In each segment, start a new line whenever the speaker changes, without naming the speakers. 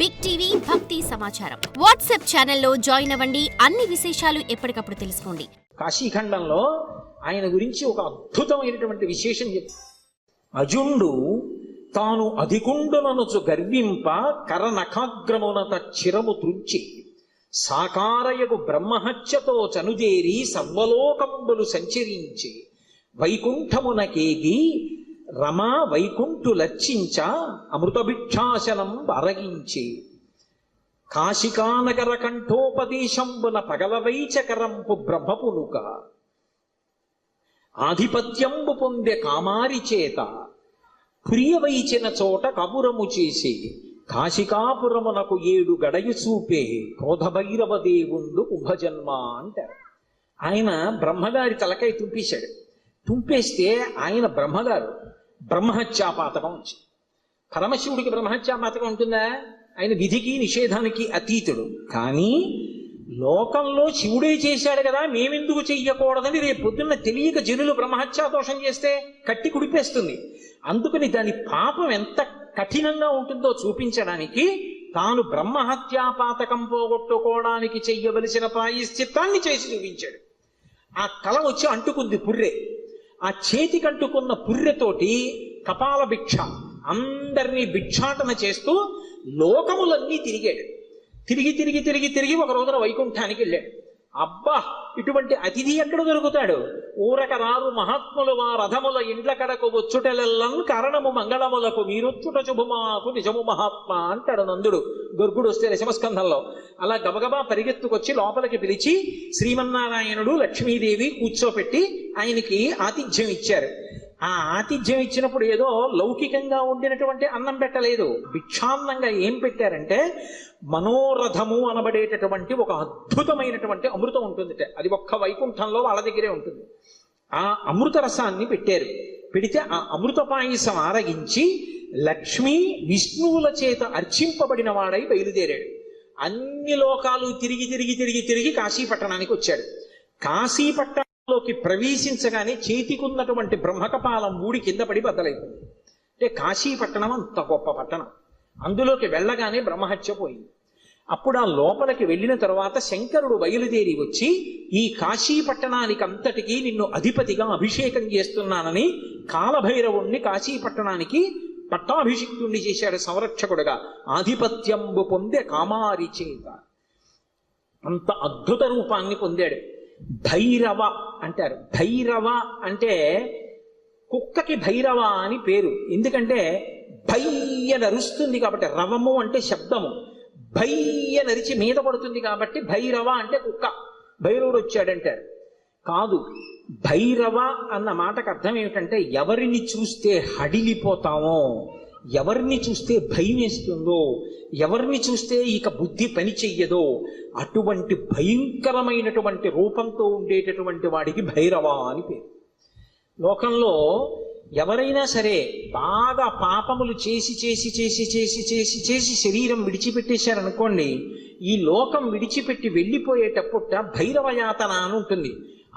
Big TV భక్తి సమాచారం WhatsApp ఛానల్లో జాయిన్ అవ్వండి. అన్ని విశేషాలు ఎప్పటికప్పుడు తెలుసుకోండి.
కాశీఖండంలో ఆయన గురించి ఒక అద్భుతమైనటువంటి విశేషం చెప్తారు. అజుండు తాను అధికుండుననుచు గర్వింప కరనఖాగ్రమునత చిరము త్రుంచి సాకారయగు బ్రహ్మహత్యతో చనుదేరి సర్వలోకంబులు సంచరించి వైకుంఠమునకేగి రమా వైకుంఠు లర్చించ అమృతభిక్షాసనం అరగించి కాశికానగర కంఠోపదేశంబున పగలవైచకరంపు బ్రహ్మపునుక ఆధిపత్యంబు పొందె కామారి చేత ప్రియవైచిన చోట కపురము చేసి కాశికాపురమునకు 7 గడయు చూపే క్రోధభైరవ దేవుండు ఉభజన్మ అంటారు. ఆయన బ్రహ్మగారి తలకై తుంపేశాడు. తుంపేస్తే ఆయన బ్రహ్మగారు బ్రహ్మహత్యాపాతకం వచ్చింది. పరమశివుడికి బ్రహ్మహత్యాపాతకం ఉంటుందా? ఆయన విధికి నిషేధానికి అతీతుడు. కానీ లోకంలో శివుడే చేశాడు కదా, మేమెందుకు చెయ్యకూడదని రేపు పొద్దున్న తెలియక జనులు బ్రహ్మహత్యా దోషం చేస్తే కట్టి కుడిపేస్తుంది. అందుకని దాని పాపం ఎంత కఠినంగా ఉంటుందో చూపించడానికి తాను బ్రహ్మహత్యాపాతకం పోగొట్టుకోవడానికి చెయ్యవలసిన ప్రాయశ్చిత్తాన్ని చేసి చూపించాడు. ఆ తల వచ్చి అంటుకుంది పుర్రె. ఆ చేతికంటుకున్న పుర్రెతోటి కపాల భిక్ష అందరినీ భిక్షాటన చేస్తూ లోకములన్నీ తిరిగాడు. తిరిగి తిరిగి తిరిగి తిరిగి ఒక రోజున వైకుంఠానికి వెళ్ళాడు. అబ్బా, ఇటువంటి అతిథి ఎక్కడ దొరుకుతాడు? ఊరక రారు మహాత్ములు వా రథముల ఇండ్ల కడకు వచ్చుటెల్లన్ కారణము మంగళములకు మీరొచ్చుట శుభమాకు నిజము మహాత్మా అంటాడు నందుడు గర్గుడు వస్తే దశమస్కంధంలో. అలా గబగబా పరిగెత్తుకొచ్చి లోపలికి పిలిచి శ్రీమన్నారాయణుడు లక్ష్మీదేవి కూర్చోపెట్టి ఆయనకి ఆతిథ్యం ఇచ్చారు. ఆ ఆతిథ్యం ఇచ్చినప్పుడు ఏదో లౌకికంగా ఉండినటువంటి అన్నం పెట్టలేదు. భిక్షాన్నంగా ఏం పెట్టారంటే మనోరథము అనబడేటటువంటి ఒక అద్భుతమైనటువంటి అమృతం ఉంటుందిట. అది ఒక్క వైకుంఠంలో వాళ్ళ దగ్గరే ఉంటుంది. ఆ అమృత రసాన్ని పెట్టారు. పెడితే ఆ అమృత పాయసం ఆరగించి లక్ష్మీ విష్ణువుల చేత అర్చింపబడిన వాడై బయలుదేరాడు. అన్ని లోకాలు తిరిగి తిరిగి తిరిగి తిరిగి కాశీపట్టణానికి వచ్చాడు. కాశీపట్టణంలోకి ప్రవేశించగానే చేతికున్నటువంటి బ్రహ్మకపాలం ఊడి కింద పడి బద్దలైపోయింది. అంటే కాశీపట్టణం అంత గొప్ప పట్టణం. అందులోకి వెళ్ళగానే బ్రహ్మహత్య పోయింది. అప్పుడు ఆ లోపలికి వెళ్ళిన తర్వాత శంకరుడు బయలుదేరి వచ్చి ఈ కాశీపట్టణానికి అంతటికీ నిన్ను అధిపతిగా అభిషేకం చేస్తున్నానని కాలభైరవుణ్ణి కాశీపట్టణానికి పట్టాభిషిక్తుణ్ణి చేశాడు సంరక్షకుడుగా. ఆధిపత్యంబు పొందే కామారి చేత అంత అద్భుత రూపాన్ని పొందాడు. భైరవ అంటారు. భైరవ అంటే కుక్కకి భైరవ అని పేరు. ఎందుకంటే భయ్య నరుస్తుంది కాబట్టి, రవము అంటే శబ్దము, భయ్య నరిచి మీద పడుతుంది కాబట్టి భైరవ అంటే కుక్క. భైరవుడు వచ్చాడంటారు. కాదు, భైరవ అన్న మాటకు అర్థం ఏమిటంటే ఎవరిని చూస్తే హడిలిపోతామో, ఎవరిని చూస్తే భయం వేస్తుందో, ఎవరిని చూస్తే ఇక బుద్ధి పని చెయ్యదో అటువంటి భయంకరమైనటువంటి రూపంతో ఉండేటటువంటి వాడికి భైరవ అని పేరు. లోకంలో ఎవరైనా సరే బాగా పాపములు చేసి చేసి చేసి చేసి చేసి చేసి శరీరం విడిచిపెట్టేశారనుకోండి, ఈ లోకం విడిచిపెట్టి వెళ్ళిపోయేటప్పుట భైరవయాతన అని ఉంటుంది.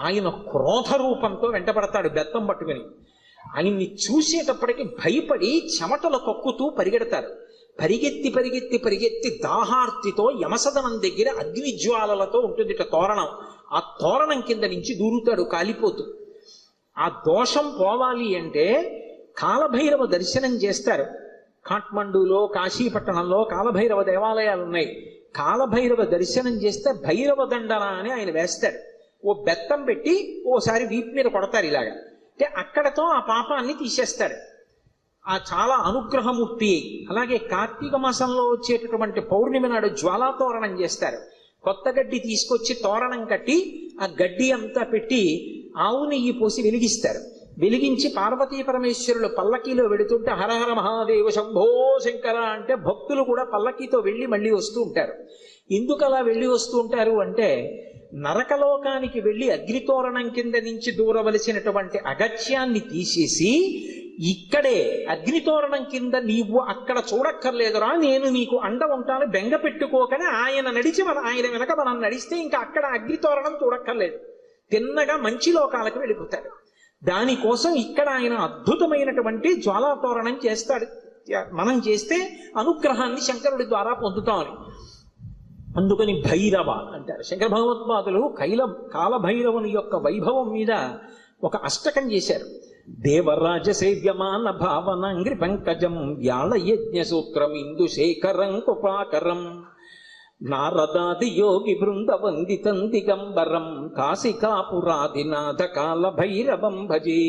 ఆయన క్రోధ రూపంతో వెంటబడతాడు బెత్తం పట్టుకుని. ఆయన్ని చూసేటప్పటికి భయపడి చెమటలు కక్కుతూ పరిగెడతారు. పరిగెత్తి పరిగెత్తి పరిగెత్తి దాహార్తితో యమసదనం దగ్గర అగ్నిజ్వాలలతో ఉంటుంది తోరణం. ఆ తోరణం కింద నుంచి దూరుతాడు కాలిపోతూ. ఆ దోషం పోవాలి అంటే కాలభైరవ దర్శనం చేస్తారు. కాఠ్మండూలో కాశీపట్టణంలో కాలభైరవ దేవాలయాలు ఉన్నాయి. కాలభైరవ దర్శనం చేస్తే భైరవ దండన అని ఆయన వేస్తాడు. ఓ బెత్తం పెట్టి ఓసారి వీపు మీద కొడతారు ఇలాగా. అంటే అక్కడతో ఆ పాపాన్ని తీసేస్తాడు. ఆ చాలా అనుగ్రహమూర్తి. అలాగే కార్తీక మాసంలో వచ్చేటటువంటి పౌర్ణమి నాడు జ్వాలాతోరణం చేస్తారు. కొత్త గడ్డి తీసుకొచ్చి తోరణం కట్టి ఆ గడ్డి అంతా పెట్టి ఆవు నెయ్యి పోసి వెలిగిస్తారు. వెలిగించి పార్వతీ పరమేశ్వరులు పల్లకీలో వెడుతుంటే హరహర మహాదేవ శంభో శంకర అంటే భక్తులు కూడా పల్లకీతో వెళ్ళి మళ్ళీ వస్తూ ఉంటారు. ఎందుకు అలా వెళ్ళి వస్తూ ఉంటారు అంటే నరకలోకానికి వెళ్ళి అగ్నితోరణం కింద నుంచి దూరవలసినటువంటి అగత్యాన్ని తీసేసి ఇక్కడే అగ్నితోరణం కింద నీవు అక్కడ చూడక్కర్లేదురా, నేను నీకు అండ ఉంటాను, బెంగ పెట్టుకోకని ఆయన నడిచి ఆయన వెనక మనం నడిస్తే ఇంకా అక్కడ అగ్నితోరణం చూడక్కర్లేదు, తిన్నగా మంచి లోకాలకు వెళ్ళిపోతాడు. దానికోసం ఇక్కడ ఆయన అద్భుతమైనటువంటి జ్వాలాతోరణం చేస్తాడు. మనం చేస్తే అనుగ్రహాన్ని శంకరుడి ద్వారా పొందుతామని. అందుకని భైరవ అంటారు. శంకర భగవత్పాదులు కాలభైరవుని యొక్క వైభవం మీద ఒక అష్టకం చేశారు. దేవరాజ సేవ్యమాన భావనాంగ్రి పంకజం వ్యాళ యజ్ఞ సూత్రం ఇందు శేఖరం కృపాకరం నారదాది యోగి బృంద వందితం దిగంబరం కాశికాపురాధినాథ కాల భైరవం భజే.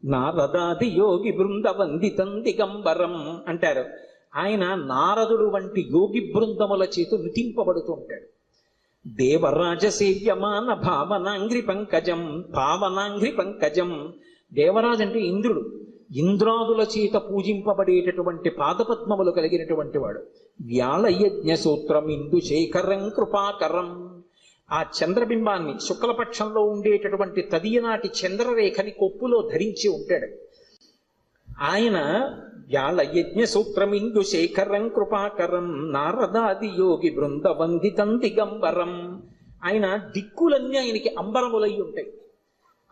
నారదాది యోగి బృంద వందితం దిగంబరం అంటారు. ఆయన నారదుడు వంటి యోగి బృందముల చేత నుతింపబడుతూ ఉంటాడు. దేవరాజ సేవ్యమాన భావనాంగ్రి పంకజం, పావనాంగ్రి పంకజం. దేవరాజు అంటే ఇంద్రుడు, ఇంద్రాదుల చేత పూజింపబడేటటువంటి పాదపద్మములు కలిగినటువంటి వాడు. వ్యాళయజ్ఞ సూత్రం ఇందు శేఖరం కృపాకరం. ఆ చంద్రబింబాన్ని శుక్లపక్షంలో ఉండేటటువంటి తదియనాటి చంద్రరేఖని కొప్పులో ధరించి ఉంటాడు ఆయన. వ్యాళయజ్ఞ సూత్రం ఇందు శేఖరం కృపాకరం నారదాది యోగి బృంద వందితం దిగంబరం. ఆయన దిక్కులన్నీ ఆయనకి అంబరములై ఉంటాయి.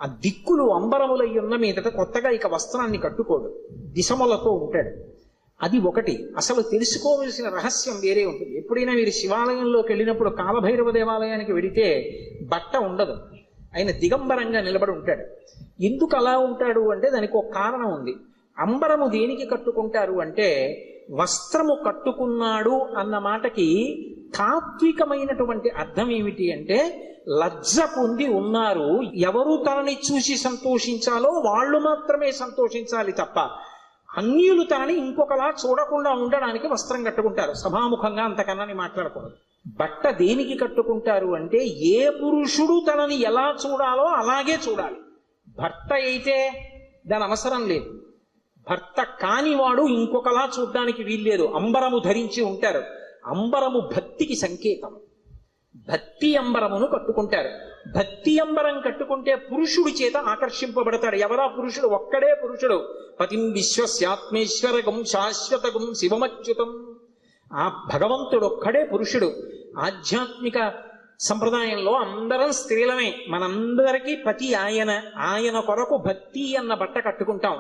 ఆ దిక్కులు అంబరములై ఉన్న మీదట కొత్తగా ఇక వస్త్రాన్ని కట్టుకోడు, దిశములతో ఉంటాడు. అది ఒకటి. అసలు తెలుసుకోవలసిన రహస్యం వేరే ఉంటుంది. ఎప్పుడైనా మీరు శివాలయంలోకి వెళ్ళినప్పుడు కాలభైరవ దేవాలయానికి వెడితే బట్ట ఉండదు, ఆయన దిగంబరంగా నిలబడి ఉంటాడు. ఎందుకు అలా ఉంటాడు అంటే దానికి ఒక కారణం ఉంది. అంబరము దేనికి కట్టుకుంటారు అంటే వస్త్రము కట్టుకున్నాడు అన్న మాటకి తాత్వికమైనటువంటి అర్థం ఏమిటి అంటే లజ్జ పొంది ఉన్నారు, ఎవరు తనని చూసి సంతోషించాలో వాళ్ళు మాత్రమే సంతోషించాలి తప్ప అన్యులు తనని ఇంకొకలా చూడకుండా ఉండడానికి వస్త్రం కట్టుకుంటారు. సభాముఖంగా అంతకన్నా మాట్లాడకూడదు. బట్ట దేనికి కట్టుకుంటారు అంటే ఏ పురుషుడు తనని ఎలా చూడాలో అలాగే చూడాలి. భర్త అయితే దాని అవసరం లేదు, భర్త కానివాడు ఇంకొకలా చూడ్డానికి వీల్లేదు. అంబరము ధరించి ఉంటారు. అంబరము భక్తికి సంకేతం. భక్తి అంబరమును కట్టుకుంటారు. భక్తి అంబరం కట్టుకుంటే పురుషుడి చేత ఆకర్షింపబడతాడు. ఎవరా పురుషుడు? ఒక్కడే పురుషుడు. పతిం విశ్వస్యాత్మేశ్వరగం శాశ్వతగం శివమచ్యుతం. ఆ భగవంతుడు ఒక్కడే పురుషుడు. ఆధ్యాత్మిక సంప్రదాయంలో అందరం స్త్రీలమే. మనందరికీ పతి ఆయన. ఆయన కొరకు భక్తి అన్న బట్ట కట్టుకుంటాం.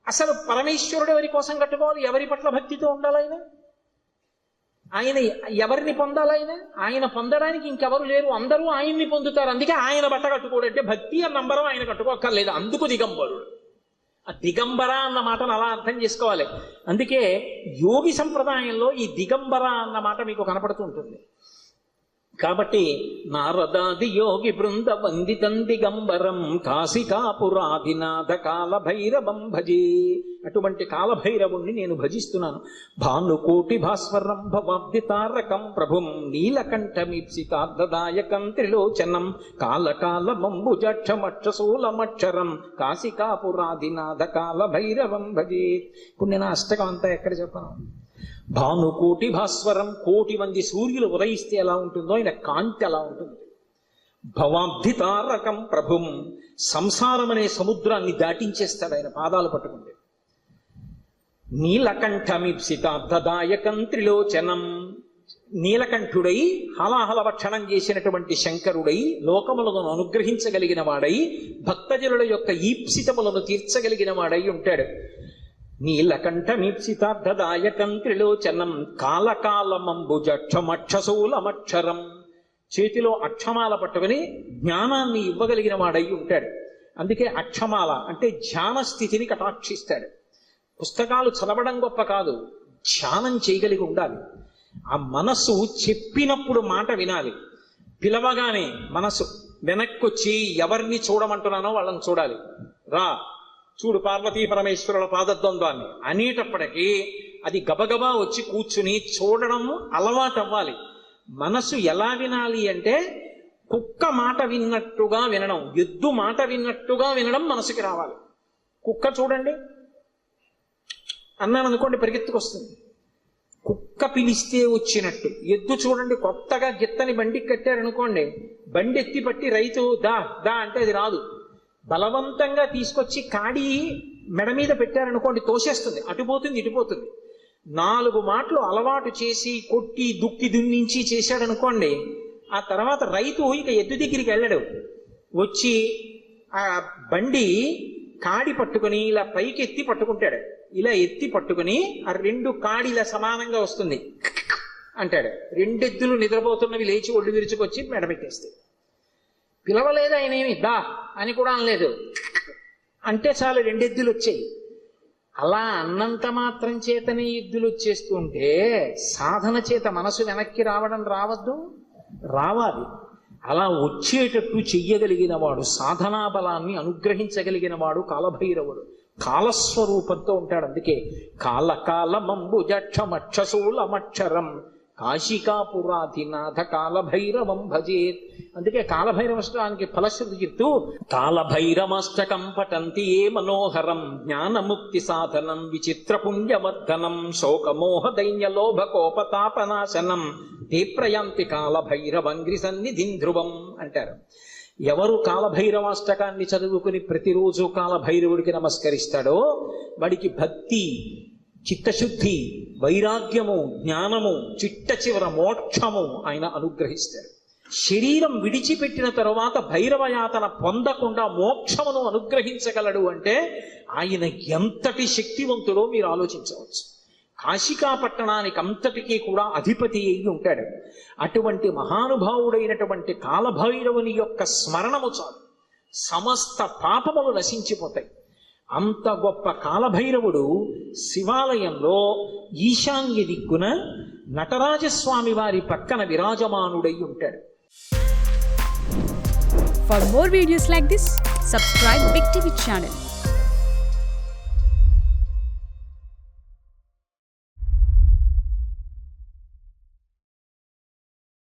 అసలు పరమేశ్వరుడు ఎవరి కోసం కట్టుకోవాలి? ఎవరి పట్ల భక్తితో ఉండాలి ఆయన ఎవరిని పొందాలైనా? ఆయన పొందడానికి ఇంకెవరు లేరు, అందరూ ఆయన్ని పొందుతారు. అందుకే ఆయన బట్ట కట్టుకోడంటే భక్తి అన్న నంబరం ఆయన కట్టుకోక్కర్లేదు. అందుకు దిగంబరుడు. ఆ దిగంబర అన్న మాటను అలా అర్థం చేసుకోవాలి. అందుకే యోగి సంప్రదాయంలో ఈ దిగంబర అన్న మాట మీకు కనపడుతూ ఉంటుంది. కాబట్టి నారదాది యోగి బృంద వందితం దిగంబరం కాశికాపురాధినాథ కాలభైరవం భజే. అటువంటి కాలభైరవుణ్ణి నేను భజిస్తున్నాను. భానుకోటి భాస్వరం భవాబ్ది తారకం ప్రభుం నీలకంఠమీప్సితార్థదాయకం త్రిలోచనం కాలకాలమంబుజక్షమక్షశూలమక్షరం కాశికాపురాధినాథ కాలభైరవం భజే. ఇప్పుడు నేను అష్టకం అంతా ఎక్కడ చెప్పను. భానుకోటి భాస్వరం, కోటి మంది సూర్యులు ఉదయిస్తే ఎలా ఉంటుందో ఆయన కాంతి అలా ఉంటుంది. భవాబ్ది తారకం ప్రభుం, సంసారం అనే సముద్రాన్ని దాటించేస్తాడు ఆయన పాదాలు పట్టుకుంటే. నీలకంఠమీప్సితార్థదాయకం త్రిలోచనం, నీలకంఠుడై హలాహల భక్షణం చేసినటువంటి శంకరుడై లోకములను అనుగ్రహించగలిగిన వాడై భక్తజనుల యొక్క ఈప్సితములను తీర్చగలిగిన వాడై ఉంటాడు. నీలకంఠమీప్సితార్థదాయకం త్రిలోచనం కాలకాలమంబుజక్షమక్షశూలమక్షరం, చేతిలో అక్షమాల పట్టుకుని జ్ఞానాన్ని ఇవ్వగలిగిన వాడై ఉంటాడు. అందుకే అక్షమాల అంటే ధ్యాన స్థితిని కటాక్షిస్తాడు. పుస్తకాలు చదవడం గొప్ప కాదు, ధ్యానం చేయగలిగి ఉండాలి. ఆ మనస్సు చెప్పినప్పుడు మాట వినాలి. పిలవగానే మనసు వెనక్కొచ్చి ఎవరిని చూడమంటున్నానో వాళ్ళని చూడాలి. రా చూడు పార్వతీ పరమేశ్వరుల పాదద్వంద్వాన్ని అనేటప్పటికీ అది గబగబా వచ్చి కూర్చుని చూడడం అలవాటు అవ్వాలి. మనసు ఎలా వినాలి అంటే కుక్క మాట విన్నట్టుగా వినడం, ఎద్దు మాట విన్నట్టుగా వినడం మనసుకి రావాలి. కుక్క చూడండి అన్నాను అనుకోండి పరిగెత్తుకొస్తుంది, కుక్క పిలిస్తే వచ్చినట్టు. ఎద్దు చూడండి కొత్తగా గిత్తని బండికి కట్టారనుకోండి, బండి ఎత్తి పట్టి రైతు దా దా అంటే అది రాదు. బలవంతంగా తీసుకొచ్చి కాడి మెడ మీద పెట్టారనుకోండి తోసేస్తుంది, అటుపోతుంది ఇటుపోతుంది. 4 మాటలు అలవాటు చేసి కొట్టి దుక్కి దున్నించి చేశాడనుకోండి, ఆ తర్వాత రైతు ఇక ఎద్దు దగ్గరికి వెళ్ళడు. వచ్చి ఆ బండి కాడి పట్టుకుని ఇలా పైకి ఎత్తి పట్టుకుంటాడు. ఇలా ఎత్తి పట్టుకుని ఆ 2 కాడి ఇలా సమానంగా వస్తుంది అంటాడు. 2 ఎద్దులు నిద్రపోతున్నవి లేచి ఒళ్ళు విరుచుకొచ్చి మెడబెట్టేస్తాయి. పిలవలేదు ఆయన, ఏమి దా అని కూడా అనలేదు, అంటే చాలు 2 ఎద్దులు వచ్చాయి. అలా అన్నంత మాత్రం చేతనే ఎద్దులు వచ్చేస్తుంటే సాధన చేత మనసు వెనక్కి రావద్దు, రావాలి. అలా వచ్చేటట్టు చెయ్యగలిగిన వాడు, సాధనా బలాన్ని అనుగ్రహించగలిగిన వాడు కాలభైరవుడు. కాలస్వరూపంతో ఉంటాడు. అందుకే కాలకాలమంబుజక్షమక్షశూలమక్షరం కాశికాపురాధినాథ కాలభైరవం భజేత్. అందుకే కాలభైరవష్టానికి ఫలశ్రుతి చెప్తూ కాలభైరవష్టకం పఠంతి ఏ మనోహరం జ్ఞానముక్తి సాధనం విచిత్ర పుణ్యవర్ధనం శోకమోహ దైన్యలోభ కోపతాపనాశనం తే ప్రయాంతి కాలభైరవంగ్రి సన్నిధిం ధ్రువం అంటారు. ఎవరు కాలభైరవాష్టకాన్ని చదువుకుని ప్రతిరోజు కాలభైరవుడికి నమస్కరిస్తాడో వాడికి భక్తి, చిత్తశుద్ధి, వైరాగ్యము, జ్ఞానము, చిట్ట చివర మోక్షము ఆయన అనుగ్రహిస్తాడు. శరీరం విడిచిపెట్టిన తరువాత భైరవయాతన పొందకుండా మోక్షమును అనుగ్రహించగలడు అంటే ఆయన ఎంతటి శక్తివంతుడో మీరు ఆలోచించవచ్చు. కాశికా పట్టణానికి అంతటికీ కూడా అధిపతి అయి ఉంటాడు. అటువంటి మహానుభావుడైనటువంటి కాలభైరవుని యొక్క స్మరణము చాలు, సమస్త పాపములు నశించిపోతాయి. అంత గొప్ప కాలభైరవుడు శివాలయంలో ఈశాన్య దిక్కున నటరాజస్వామి వారి పక్కన విరాజమానుడై ఉంటాడు.
For more videos like this, subscribe Big TV channel.